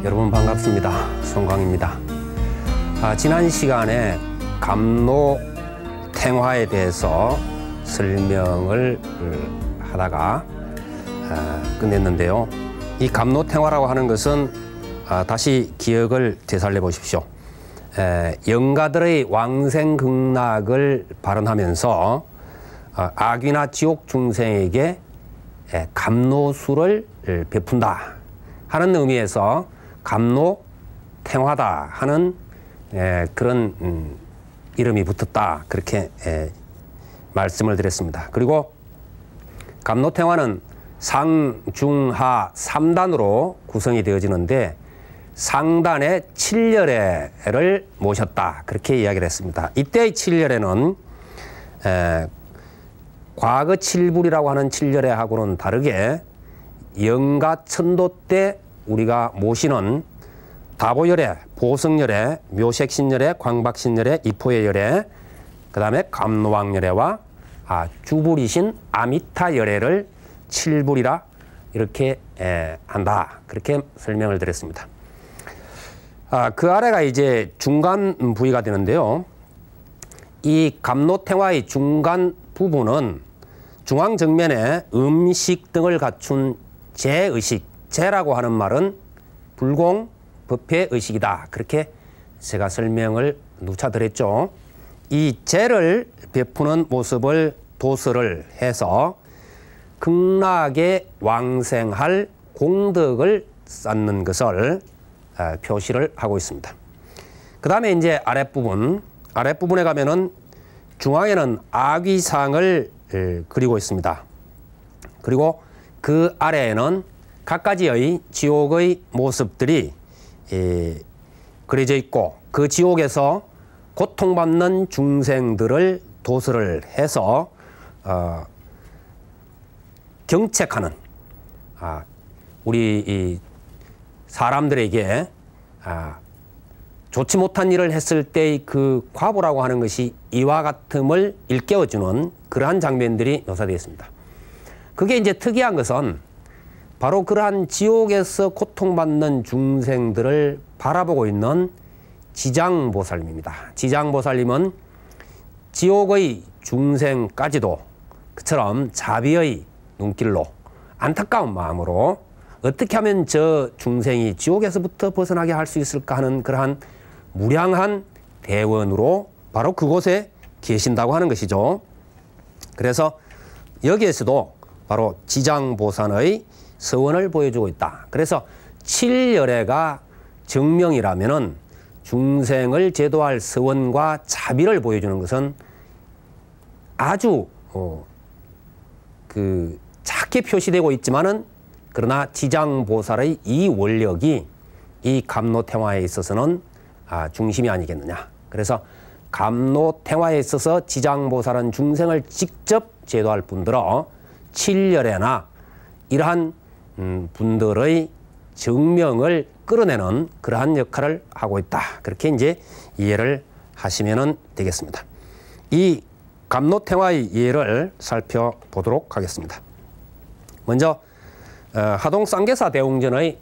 여러분 반갑습니다. 송광입니다. 지난 시간에 갑노탱화에 대해서 설명을 하다가 끝냈는데요. 이 갑노탱화라고 하는 것은 다시 기억을 되살려 보십시오. 영가들의 왕생극락을 발언하면서 악귀나 지옥 중생에게 갑노수를 베푼다 하는 의미에서 갑노탱화다 하는 그런 이름이 붙었다 그렇게 말씀을 드렸습니다. 그리고 갑노탱화는 상중하 3단으로 구성이 되어지는데 상단에 칠렬애를 모셨다 그렇게 이야기를 했습니다. 이때의 칠렬애는 과거 칠불이라고 하는 칠렬애하고는 다르게 영가천도 때 우리가 모시는 다보열애, 보성열애, 묘색신열애, 광박신열애, 이포예열애, 그 다음에 갑노왕열애와 주불이신 아미타열애를 칠불이라 이렇게 한다 그렇게 설명을 드렸습니다. 그 아래가 이제 중간 부위가 되는데요. 이 갑노탱화의 중간 부분은 중앙 정면에 음식 등을 갖춘 제의식, 제라고 하는 말은 불공, 법회 의식이다 그렇게 제가 설명을 누차 드렸죠. 이 제를 베푸는 모습을 도설을 해서 극락에 왕생할 공덕을 쌓는 것을 표시를 하고 있습니다. 그 다음에 이제 아랫부분에 가면은 중앙에는 아귀상을 그리고 있습니다. 그리고 그 아래에는 각가지의 지옥의 모습들이 그려져 있고 그 지옥에서 고통받는 중생들을 도설을 해서 경책하는 우리 이 사람들에게 좋지 못한 일을 했을 때의 그 과보라고 하는 것이 이와 같음을 일깨워주는 그러한 장면들이 묘사되어 있습니다. 그게 이제 특이한 것은 바로 그러한 지옥에서 고통받는 중생들을 바라보고 있는 지장보살님입니다. 지장보살님은 지옥의 중생까지도 그처럼 자비의 눈길로 안타까운 마음으로 어떻게 하면 저 중생이 지옥에서부터 벗어나게 할 수 있을까 하는 그러한 무량한 대원으로 바로 그곳에 계신다고 하는 것이죠. 그래서 여기에서도 바로 지장보살의 서원을 보여주고 있다. 그래서 칠열애가 정명이라면은 중생을 제도할 서원과 자비를 보여주는 것은 아주 작게 표시되고 있지만은 그러나 지장보살의 이 원력이 이 갑노탱화에 있어서는 중심이 아니겠느냐. 그래서 갑노탱화에 있어서 지장보살은 중생을 직접 제도할 뿐더러 칠열애나 이러한 분들의 정명을 끌어내는 그러한 역할을 하고 있다. 그렇게 이제 이해를 하시면 되겠습니다. 이 갑노탱화의 이해를 살펴보도록 하겠습니다. 먼저 하동 쌍계사 대웅전의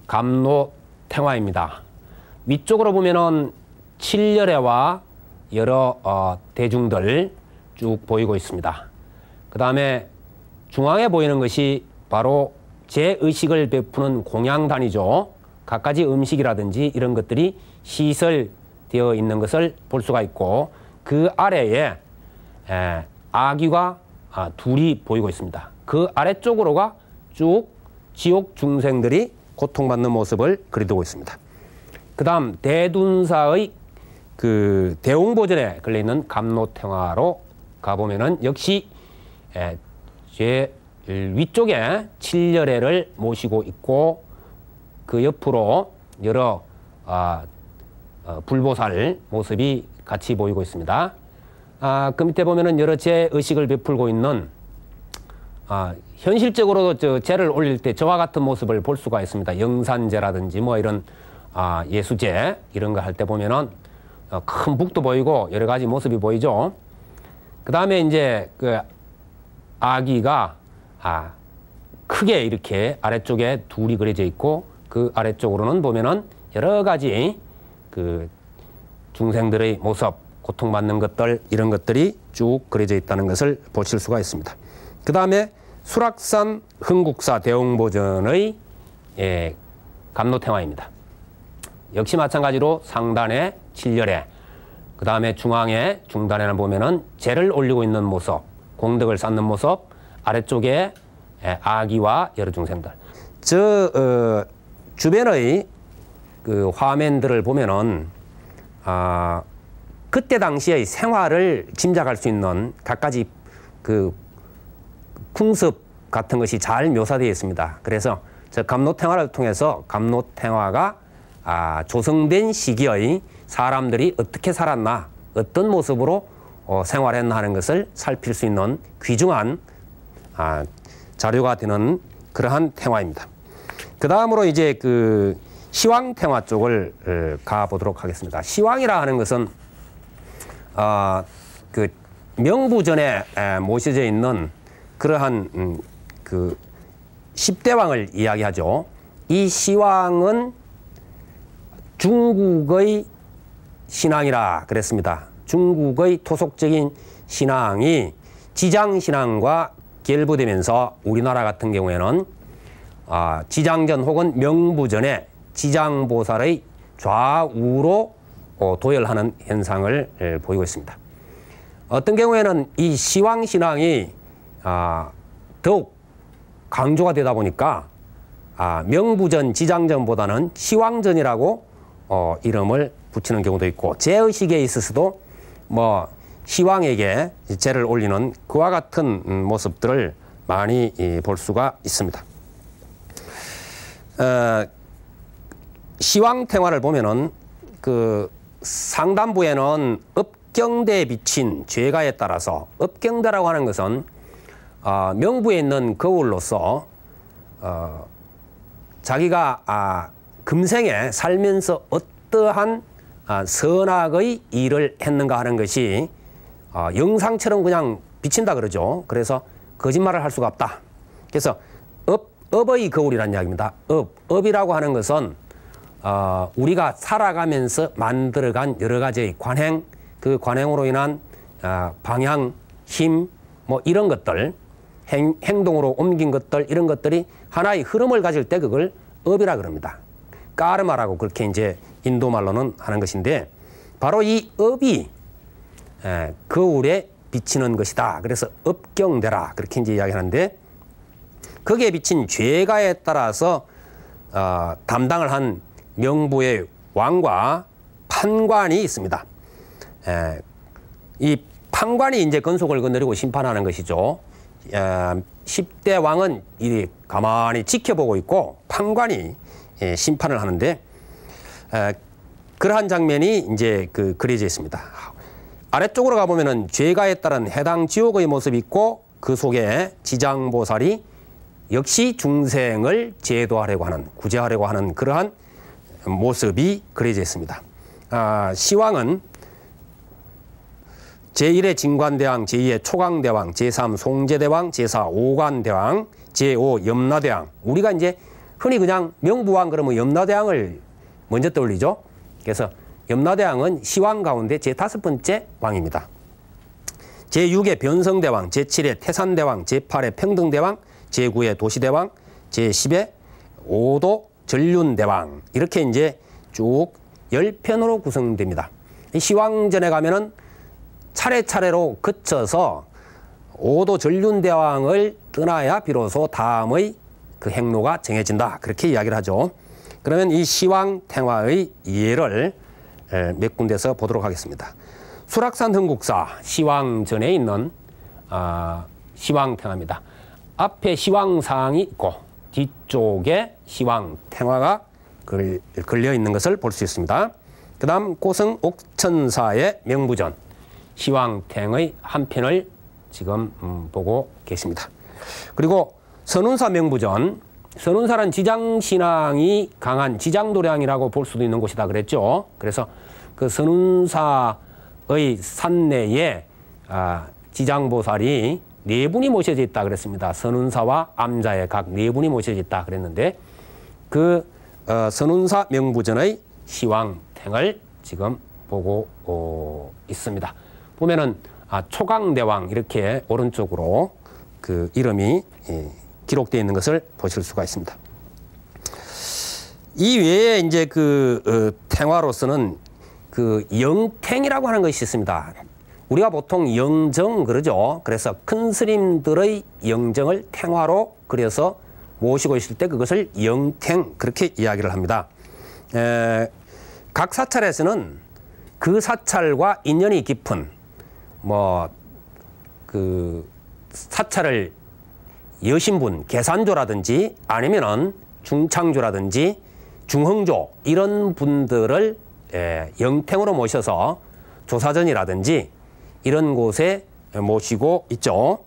갑노탱화입니다. 위쪽으로 보면은 칠열애와 여러 대중들 쭉 보이고 있습니다. 그 다음에 중앙에 보이는 것이 바로 제의식을 베푸는 공양단이죠. 갖가지 음식이라든지 이런 것들이 시설되어 있는 것을 볼 수가 있고 그 아래에 아귀가 둘이 보이고 있습니다. 그 아래쪽으로가 쭉 지옥 중생들이 고통받는 모습을 그려두고 있습니다. 그 다음 대둔사의 그 대웅보전에 걸려있는 갑노탱화로 가보면은 역시 제 위쪽에 칠열애를 모시고 있고 그 옆으로 여러 불보살 모습이 같이 보이고 있습니다. 그 밑에 보면은 여러 제의식을 베풀고 있는 현실적으로도 제를 올릴 때 저와 같은 모습을 볼 수가 있습니다. 영산제라든지 뭐 이런 예수제 이런 거 할 때 보면은 큰 북도 보이고 여러 가지 모습이 보이죠. 그 다음에 이제 그 아기가 크게 이렇게 아래쪽에 둘이 그려져 있고 그 그 아래쪽으로는 보면은 여러 가지 그 중생들의 모습, 고통받는 것들, 이런 것들이 쭉 그려져 있다는 것을 보실 수가 있습니다. 그 다음에 수락산 흥국사 대웅보전의 감로탱화입니다. 역시 마찬가지로 상단에 7열에, 그 다음에 중앙에 중단에는 보면은 제를 올리고 있는 모습, 공덕을 쌓는 모습, 아래쪽에 아기와 여러 중생들. 주변의 그 화면들을 보면은 그때 당시의 생활을 짐작할 수 있는 갖가지 그 풍습 같은 것이 잘 묘사되어 있습니다. 그래서 저 감로탱화를 통해서 감로탱화가 조성된 시기의 사람들이 어떻게 살았나, 어떤 모습으로 생활했나 하는 것을 살필 수 있는 귀중한 자료가 되는 그러한 탱화입니다. 그 다음으로 이제 그 시황탱화 쪽을 가보도록 하겠습니다. 시황이라 하는 것은 그 명부전에 모셔져 있는 그러한 그 10대왕을 이야기하죠. 이 시황은 중국의 신앙이라 그랬습니다. 중국의 토속적인 신앙이 지장신앙과 결부되면서 우리나라 같은 경우에는 지장전 혹은 명부전에 지장보살의 좌우로 도열하는 현상을 보이고 있습니다. 어떤 경우에는 이 시황신앙이 더욱 강조가 되다 보니까 명부전, 지장전보다는 시황전이라고 이름을 붙이는 경우도 있고, 제의식에 있어서도 뭐 시황에게 제를 올리는 그와 같은 모습들을 많이 볼 수가 있습니다. 시황탱화를 보면은 그 상단부에는 업경대에 비친 죄가에 따라서, 업경대라고 하는 것은 명부에 있는 거울로서 자기가 금생에 살면서 어떠한 선악의 일을 했는가 하는 것이 영상처럼 그냥 비친다 그러죠. 그래서 거짓말을 할 수가 없다. 그래서 업의 거울이라는 이야기입니다. 업이라고 하는 것은 우리가 살아가면서 만들어간 여러 가지의 관행, 그 관행으로 인한 방향, 힘, 뭐 이런 것들, 행동으로 옮긴 것들, 이런 것들이 하나의 흐름을 가질 때 그걸 업이라 그럽니다. 까르마라고 그렇게 이제 인도 말로는 하는 것인데, 바로 이 업이 거울에 비치는 것이다. 그래서 업경대라 그렇게 이제 이야기하는데, 거기에 비친 죄가에 따라서 담당을 한 명부의 왕과 판관이 있습니다. 이 판관이 이제 건속을 건드리고 심판하는 것이죠. 10대 왕은 이 가만히 지켜보고 있고 판관이 심판을 하는데, 그러한 장면이 이제 그려져 있습니다. 아래쪽으로 가보면은 죄가에 따른 해당 지옥의 모습이 있고, 그 속에 지장보살이 역시 중생을 제도하려고 하는, 구제하려고 하는 그러한 모습이 그려져 있습니다. 시황은 제1의 진관대왕, 제2의 초강대왕, 제3 송제대왕, 제4 오관대왕, 제5 염라대왕. 우리가 이제 흔히 그냥 명부왕 그러면 염라대왕을 먼저 떠올리죠. 그래서 염라대왕은 시왕 가운데 제5번째 왕입니다. 제6의 변성대왕, 제7의 태산대왕, 제8의 평등대왕, 제9의 도시대왕, 제10의 오도 전륜대왕, 이렇게 이제 쭉 10편으로 구성됩니다. 이 시황전에 가면은 차례차례로 거쳐서 오도 전륜대왕을 떠나야 비로소 다음의 그 행로가 정해진다. 그렇게 이야기를 하죠. 그러면 이 시황탱화의 예를 몇 군데서 보도록 하겠습니다. 수락산 흥국사 시황전에 있는 시황탱화입니다. 앞에 시황상이 있고 뒤쪽에 시황탱화가 걸려 있는 것을 볼 수 있습니다. 그 다음 고성 옥천사의 명부전 시황탱의 한 편을 지금 보고 계십니다. 그리고 선운사 명부전, 선운사는 지장신앙이 강한 지장도량이라고 볼 수도 있는 곳이다 그랬죠. 그래서 그 선운사의 산내에 지장보살이 네 분이 모셔져 있다 그랬습니다. 선운사와 암자의 각 네 분이 모셔져 있다 그랬는데, 그 선운사 명부전의 시왕탱을 지금 보고 있습니다. 보면은 초강대왕 이렇게 오른쪽으로 그 이름이 기록되어 있는 것을 보실 수가 있습니다. 이 외에 이제 그 탱화로서는 그 영탱이라고 하는 것이 있습니다. 우리가 보통 영정 그러죠. 그래서 큰 스님들의 영정을 탱화로 그려서 모시고 있을 때 그것을 영탱 그렇게 이야기를 합니다. 각 사찰에서는 그 사찰과 인연이 깊은 뭐 그 사찰을 여신 분 계산조라든지 아니면은 중창조라든지 중흥조 이런 분들을 영탱으로 모셔서 조사전이라든지 이런 곳에 모시고 있죠.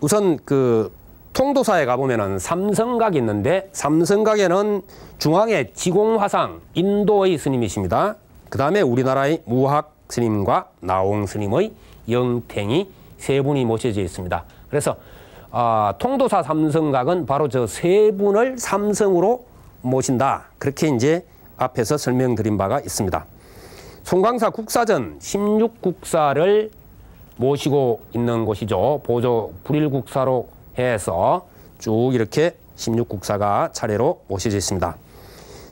우선 그 통도사에 가보면은 삼성각이 있는데 삼성각에는 중앙에 지공화상 인도의 스님이십니다. 그 다음에 우리나라의 무학 스님과 나홍 스님의 영탱이 세 분이 모셔져 있습니다. 그래서 통도사 삼성각은 바로 저 세 분을 삼성으로 모신다. 그렇게 이제 앞에서 설명드린 바가 있습니다. 송광사 국사전 16국사를 모시고 있는 곳이죠. 보조 불일국사로 해서 쭉 이렇게 16국사가 차례로 모셔져 있습니다.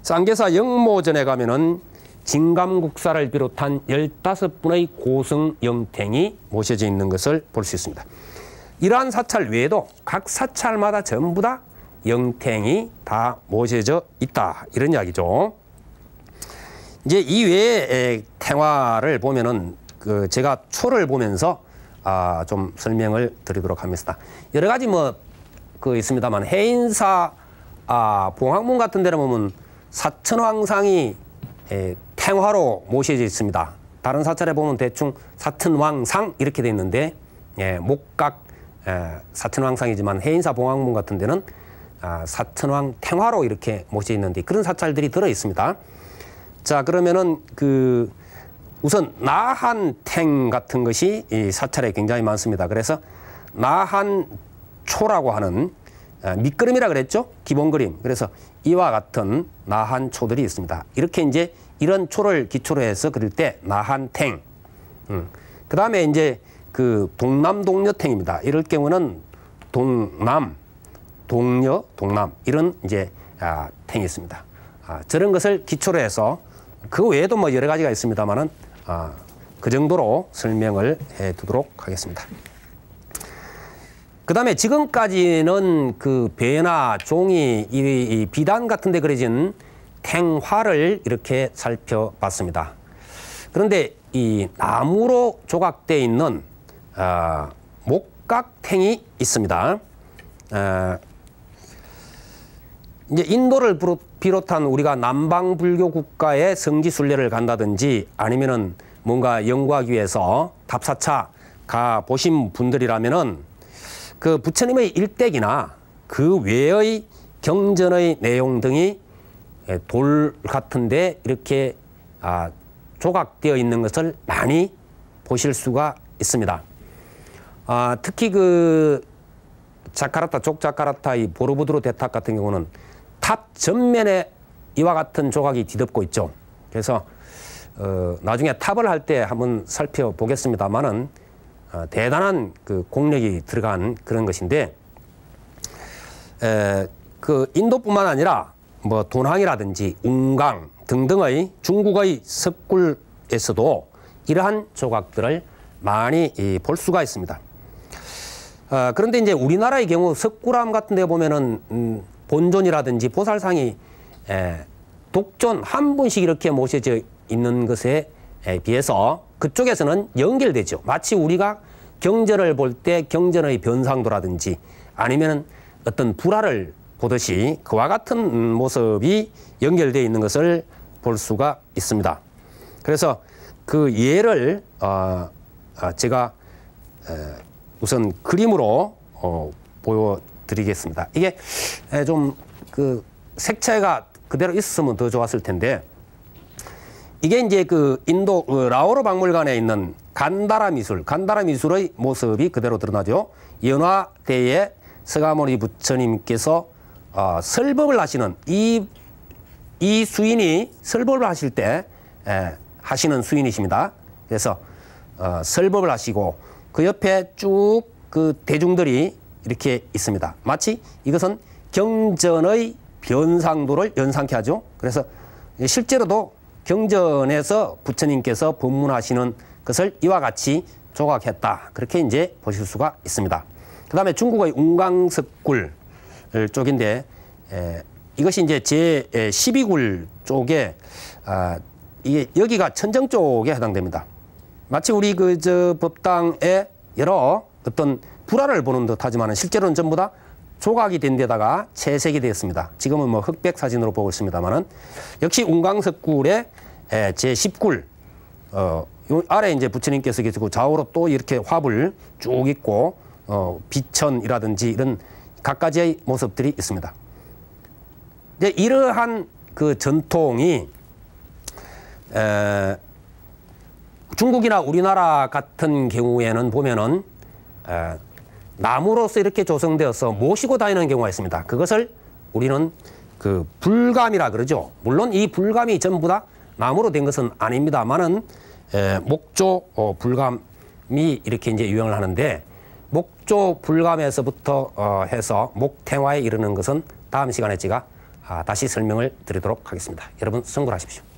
쌍계사 영모전에 가면은 진감국사를 비롯한 15분의 고승 영탱이 모셔져 있는 것을 볼 수 있습니다. 이러한 사찰 외에도 각 사찰마다 전부 다 영탱이 다 모셔져 있다. 이런 이야기죠. 이제 이 외에 탱화를 보면은 그 제가 초를 보면서 좀 설명을 드리도록 하겠습니다. 여러 가지 뭐 그 있습니다만 해인사 봉학문 같은 데를 보면 사천왕상이 탱화로 모셔져 있습니다. 다른 사찰에 보면 대충 사천왕상 이렇게 돼 있는데 목각 사천왕상이지만 해인사 봉학문 같은 데는 사천왕 탱화로 이렇게 모셔져 있는데 그런 사찰들이 들어 있습니다. 자, 그러면은 그 우선 나한탱 같은 것이 이 사찰에 굉장히 많습니다. 그래서 나한초라고 하는 밑그림이라 그랬죠? 기본 그림. 그래서 이와 같은 나한초들이 있습니다. 이렇게 이제 이런 초를 기초로 해서 그릴 때 나한탱. 그 다음에 이제 그 동남 동녀탱입니다. 이럴 경우는 동남, 동녀, 동남 이런 이제 탱이 있습니다. 저런 것을 기초로 해서 그 외에도 뭐 여러 가지가 있습니다만은 그 정도로 설명을 해 두도록 하겠습니다. 그 다음에 지금까지는 그 배나 종이 이 비단 같은 데 그려진 탱화를 이렇게 살펴봤습니다. 그런데 이 나무로 조각되어 있는 목각탱이 있습니다. 이제 인도를 비롯한 우리가 남방 불교 국가의 성지 순례를 간다든지 아니면은 뭔가 연구하기 위해서 답사차 가 보신 분들이라면은 그 부처님의 일대기나 그 외의 경전의 내용 등이 돌 같은데 이렇게 조각되어 있는 것을 많이 보실 수가 있습니다. 특히 그 자카르타, 족자카르타의 보르부드르 대탑 같은 경우는 탑 전면에 이와 같은 조각이 뒤덮고 있죠. 그래서 나중에 탑을 할 때 한번 살펴보겠습니다만은 대단한 그 공력이 들어간 그런 것인데 그 인도뿐만 아니라 뭐 돈항이라든지 운강 등등의 중국의 석굴에서도 이러한 조각들을 많이 볼 수가 있습니다. 그런데 이제 우리나라의 경우 석굴암 같은 데 보면은 본존이라든지 보살상이 독존 한 분씩 이렇게 모셔져 있는 것에 비해서 그쪽에서는 연결되죠. 마치 우리가 경전을 볼 때 경전의 변상도라든지 아니면 어떤 불화를 보듯이 그와 같은 모습이 연결되어 있는 것을 볼 수가 있습니다. 그래서 그 예를 제가 우선 그림으로 보여드리겠습니다. 이게 좀 그 색채가 그대로 있었으면 더 좋았을 텐데 이게 이제 그 인도 라오르 박물관에 있는 간다라 미술의 모습이 그대로 드러나죠. 연화대에 서가모니 부처님께서 설법을 하시는 이 수인이 설법을 하실 때 하시는 수인이십니다. 그래서 설법을 하시고 그 옆에 쭉 그 대중들이 이렇게 있습니다. 마치 이것은 경전의 변상도를 연상케 하죠. 그래서 실제로도 경전에서 부처님께서 법문하시는 것을 이와 같이 조각했다. 그렇게 이제 보실 수가 있습니다. 그 다음에 중국의 운강석굴 쪽인데 이것이 이제 제 12굴 쪽에 이게 여기가 천정 쪽에 해당됩니다. 마치 우리 법당에 여러 어떤 불화를 보는 듯 하지만 실제로는 전부 다 조각이 된 데다가 채색이 되었습니다. 지금은 뭐 흑백 사진으로 보고 있습니다만은 역시 운강석굴의 제 10굴 요 아래 이제 부처님께서 계시고 좌우로 또 이렇게 화불 쭉 있고 비천이라든지 이런 각가지의 모습들이 있습니다. 이제 이러한 그 전통이 중국이나 우리나라 같은 경우에는 보면은 나무로서 이렇게 조성되어서 모시고 다니는 경우가 있습니다. 그것을 우리는 그 불감이라 그러죠. 물론 이 불감이 전부 다 나무로 된 것은 아닙니다만은 목조 불감이 이렇게 이제 유행을 하는데 목조 불감에서부터 해서 목탱화에 이르는 것은 다음 시간에 제가 다시 설명을 드리도록 하겠습니다. 여러분 성불하십시오.